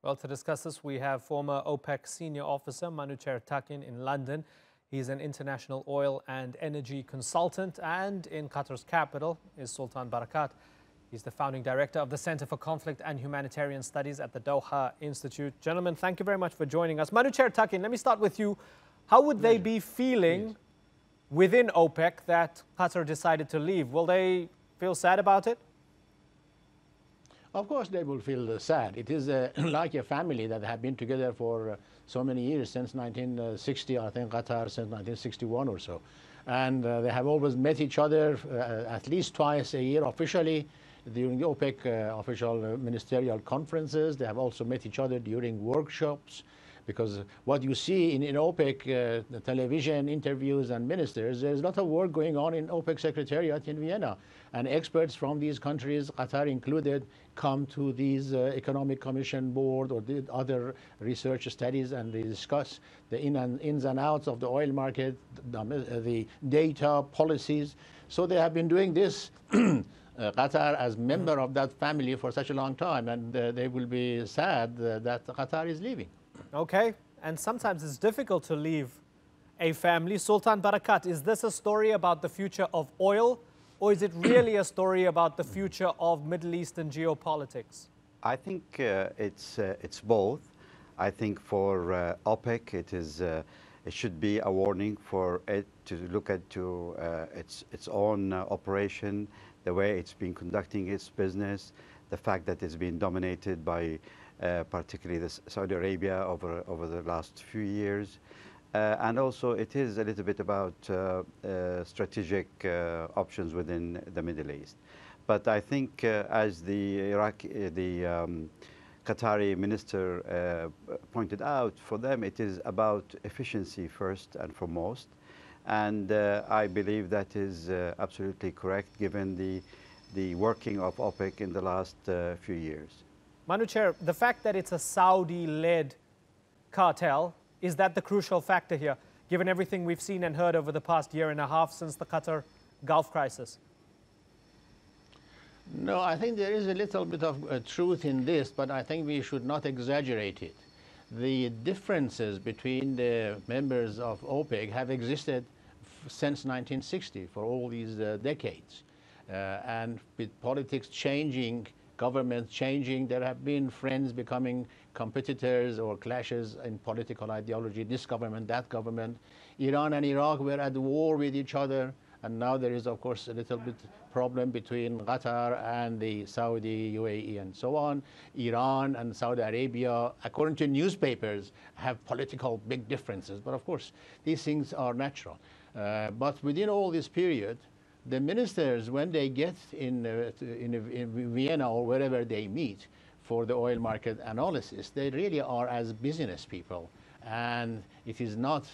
Well, to discuss this, we have former OPEC senior officer Manouchehr Takin in London. He's an international oil and energy consultant, and in Qatar's capital is Sultan Barakat. He's the founding director of the Center for Conflict and Humanitarian Studies at the Doha Institute. Gentlemen, thank you very much for joining us. Manouchehr Takin, let me start with you. How would they be feeling within OPEC that Qatar decided to leave? Will they feel sad about it? Of course they will feel sad. It is like a family that have been together for so many years, since 1960, I think Qatar since 1961 or so. And they have always met each other at least twice a year officially during the OPEC official ministerial conferences. They have also met each other during workshops, because what you see in OPEC television interviews and ministers, there's a lot of work going on in OPEC Secretariat in Vienna. And experts from these countries, Qatar included, come to these Economic Commission board or the other research studies, and they discuss the ins and outs of the oil market, the data, policies. So they have been doing this, Qatar, as member of that family for such a long time, and they will be sad that Qatar is leaving. Okay, and sometimes it's difficult to leave a family. Sultan Barakat, is this a story about the future of oil, or is it really a story about the future of Middle Eastern geopolitics? I think it's both. I think for OPEC, it should be a warning for it to look at its own operation, the way it's been conducting its business, the fact that it's been dominated by particularly Saudi Arabia over the last few years. And also it is a little bit about strategic options within the Middle East. But I think as the Qatari minister pointed out, for them it is about efficiency first and foremost. And I believe that is absolutely correct, given the working of OPEC in the last few years. Manouchehr, the fact that it's a Saudi-led cartel, is that the crucial factor here, given everything we've seen and heard over the past year and a half since the Qatar Gulf crisis? No, I think there is a little bit of truth in this, but I think we should not exaggerate it. The differences between the members of OPEC have existed since 1960, for all these decades. And with politics changing, governments changing, there have been friends becoming competitors or clashes in political ideology, this government, that government. Iran and Iraq were at war with each other, and now there is, of course, a little bit problem between Qatar and the Saudi, UAE, and so on. Iran and Saudi Arabia, according to newspapers, have political big differences, but of course, these things are natural. But within all this period, the ministers, when they get in Vienna or wherever they meet for the oil market analysis, they really are as business people. And it is not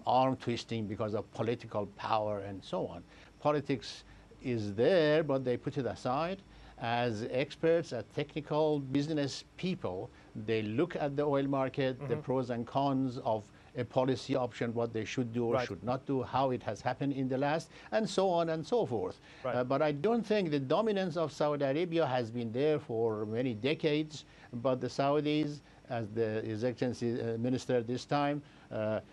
arm twisting because of political power and so on. Politics is there, but they put it aside. As experts, as technical business people, they look at the oil market, the pros and cons of a policy option, what they should do or should not do, how it has happened in the last, and so on and so forth. But I don't think the dominance of Saudi Arabia has been there for many decades, but the Saudis, as His Excellency Minister this time,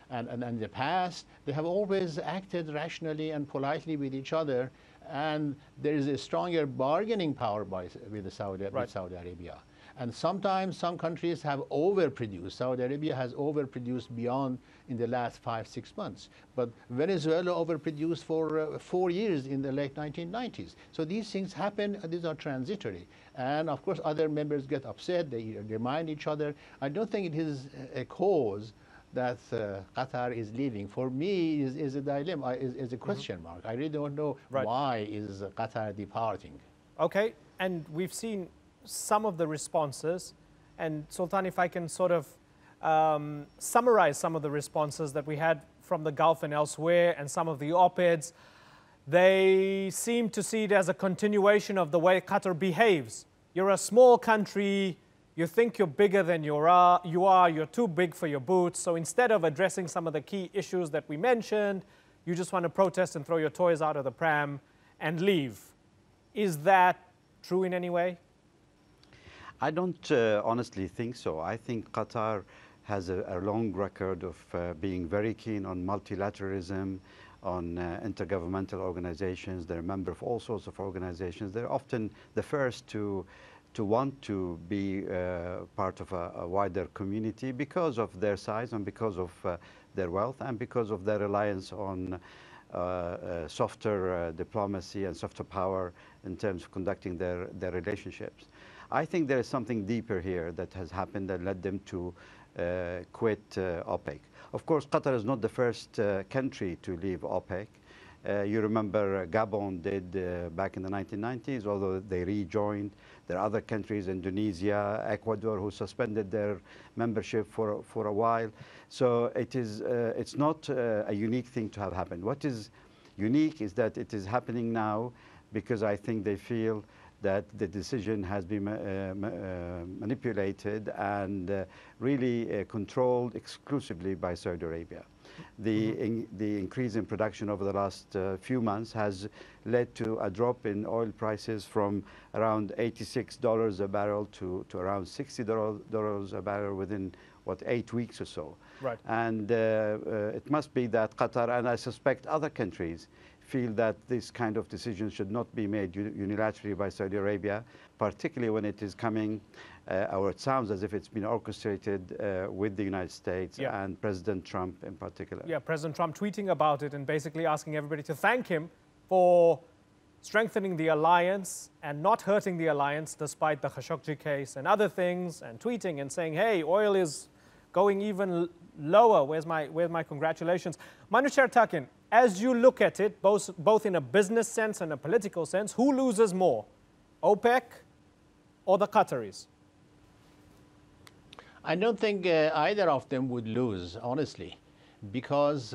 and in the past, they have always acted rationally and politely with each other, and there is a stronger bargaining power with Saudi Arabia. And sometimes some countries have overproduced. Saudi Arabia has overproduced beyond in the last 5-6 months. But Venezuela overproduced for 4 years in the late 1990s. So these things happen, these are transitory. And of course, other members get upset, they remind each other. I don't think it is a cause that Qatar is leaving. For me, is a dilemma, is a question mark. I really don't know why is Qatar departing. Okay, and we've seen some of the responses, and Sultan, if I can sort of summarize some of the responses that we had from the Gulf and elsewhere, and some of the op-eds, they seem to see it as a continuation of the way Qatar behaves. You're a small country, you think you're bigger than you're too big for your boots, so instead of addressing some of the key issues that we mentioned, you just want to protest and throw your toys out of the pram and leave. Is that true in any way? I don't honestly think so. I think Qatar has a long record of being very keen on multilateralism, on intergovernmental organizations. They're a member of all sorts of organizations. They're often the first to want to be part of a wider community because of their size and because of their wealth and because of their reliance on softer diplomacy and softer power in terms of conducting their relationships. I think there is something deeper here that has happened that led them to quit OPEC. Of course, Qatar is not the first country to leave OPEC. You remember Gabon did back in the 1990s, although they rejoined. There are other countries, Indonesia, Ecuador, who suspended their membership for a while. So it's not a unique thing to have happened. What is unique is that it is happening now because I think they feel that the decision has been manipulated and really controlled exclusively by Saudi Arabia. The increase in production over the last few months has led to a drop in oil prices from around $86 a barrel to around $60 a barrel within, what, 8 weeks or so. Right. And it must be that Qatar, and I suspect other countries, feel that this kind of decision should not be made unilaterally by Saudi Arabia, particularly when it is coming, or it sounds as if it's been orchestrated with the United States and President Trump in particular. Yeah, President Trump tweeting about it and basically asking everybody to thank him for strengthening the alliance and not hurting the alliance despite the Khashoggi case and other things, and tweeting and saying, hey, oil is going even lower. Where's my congratulations? Manouchehr Takin, as you look at it, both in a business sense and a political sense, who loses more, OPEC or the Qataris? I don't think either of them would lose, honestly, because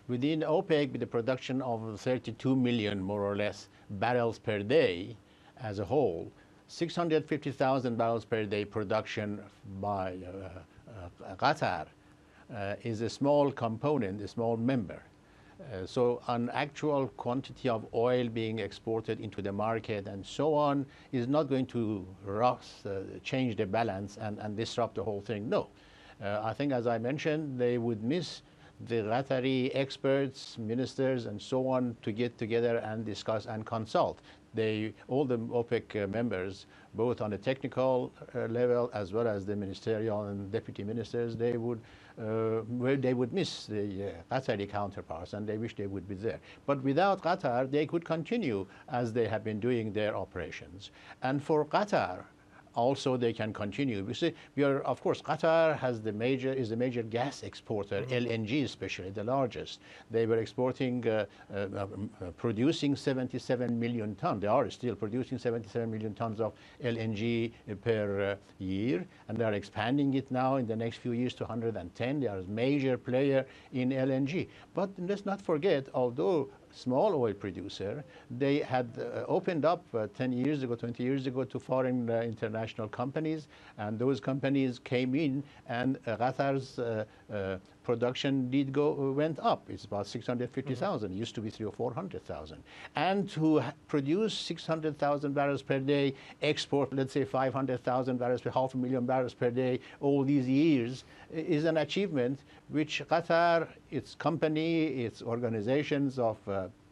within OPEC, with the production of 32 million, more or less, barrels per day as a whole, 650,000 barrels per day production by Qatar is a small component, a small member. So an actual quantity of oil being exported into the market and so on is not going to change the balance and disrupt the whole thing. No. I think, as I mentioned, they would miss the Qatari experts, ministers, and so on to get together and discuss and consult. All the OPEC members, both on the technical level as well as the ministerial and deputy ministers, they would miss the Qatari counterparts, and they wish they would be there. But without Qatar, they could continue as they have been doing their operations. And for Qatar, also they can continue. We see, of course, Qatar is the major gas exporter, LNG especially, the largest. They were exporting, producing 77 million tons. They are still producing 77 million tons of LNG per year, and they are expanding it now in the next few years to 110. They are a major player in LNG. But let's not forget, although small oil producer, they had opened up 10 years ago, 20 years ago to foreign international companies, and those companies came in, and Qatar's production went up. It's about 650,000. It used to be 300,000 or 400,000. And to produce 600,000 barrels per day, export, let's say 500,000 barrels per 500,000 barrels per day, all these years, is an achievement which Qatar, its company, its organizations of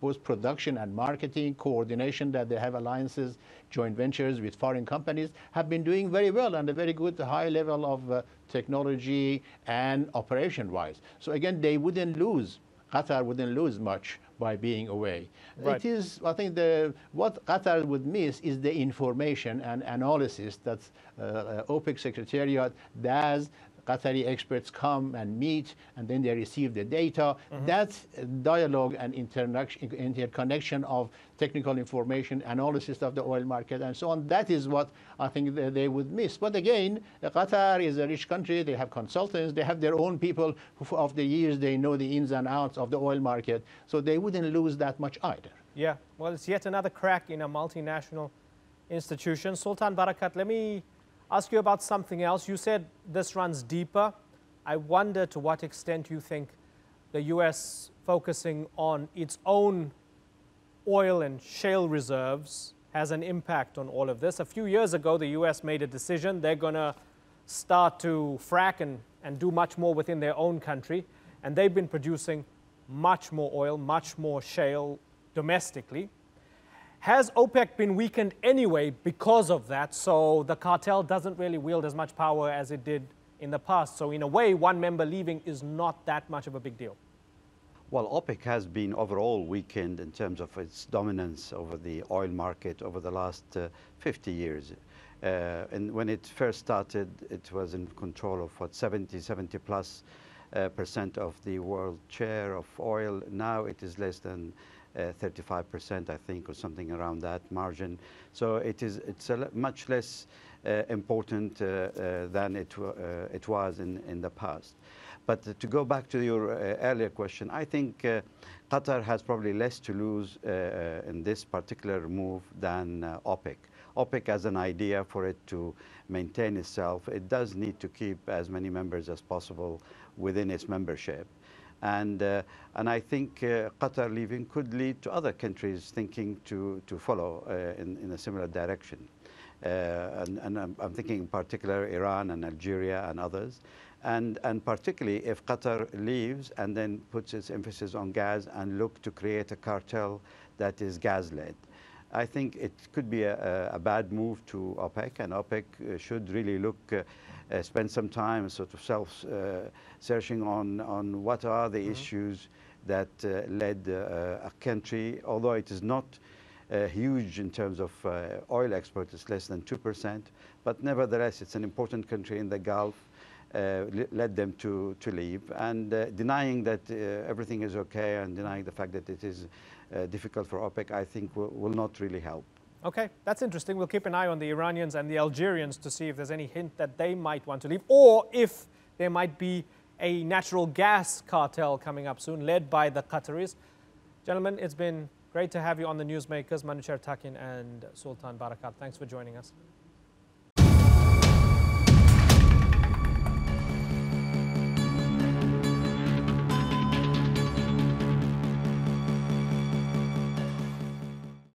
both production and marketing, coordination, that they have alliances, joint ventures with foreign companies, have been doing very well and a very good high level of technology and operation-wise. So again, they wouldn't lose, Qatar wouldn't lose much by being away. Right. It is, I think, what Qatar would miss is the information and analysis that OPEC Secretariat does. Qatari experts come and meet, and then they receive the data. That dialogue and interconnection of technical information, analysis of the oil market, and so on, that is what I think they would miss. But again, Qatar is a rich country. They have consultants. They have their own people who, of the years, they know the ins and outs of the oil market. So they wouldn't lose that much either. Yeah, well, it's yet another crack in a multinational institution. Sultan Barakat, let me ask you about something else. You said this runs deeper. I wonder to what extent you think the U.S. focusing on its own oil and shale reserves has an impact on all of this. A few years ago, the US made a decision. They're going to start to frack and do much more within their own country. And they've been producing much more oil, much more shale domestically. Has OPEC been weakened anyway because of that? So the cartel doesn't really wield as much power as it did in the past. So in a way, one member leaving is not that much of a big deal. Well, OPEC has been overall weakened in terms of its dominance over the oil market over the last 50 years. And when it first started, it was in control of what, 70 plus percent of the world share of oil. Now it is less than 35%, I think, or something around that margin. So it's much less important than it was in the past. But to go back to your earlier question, I think Qatar has probably less to lose in this particular move than OPEC. OPEC has an idea for it to maintain itself. It does need to keep as many members as possible within its membership. And I think Qatar leaving could lead to other countries thinking to follow in a similar direction. And I'm thinking in particular Iran and Algeria and others. And particularly if Qatar leaves and then puts its emphasis on gas and look to create a cartel that is gas-led. I think it could be a bad move to OPEC, and OPEC should really look, spend some time sort of self-searching on what are the issues that led a country, although it is not huge in terms of oil export, it's less than 2%, but nevertheless it's an important country in the Gulf, led them to leave, and denying that everything is okay and denying the fact that it is difficult for OPEC, I think will not really help. Okay, that's interesting. We'll keep an eye on the Iranians and the Algerians to see if there's any hint that they might want to leave, or if there might be a natural gas cartel coming up soon, led by the Qataris. Gentlemen, it's been great to have you on the Newsmakers, Manouchehr Takin and Sultan Barakat. Thanks for joining us.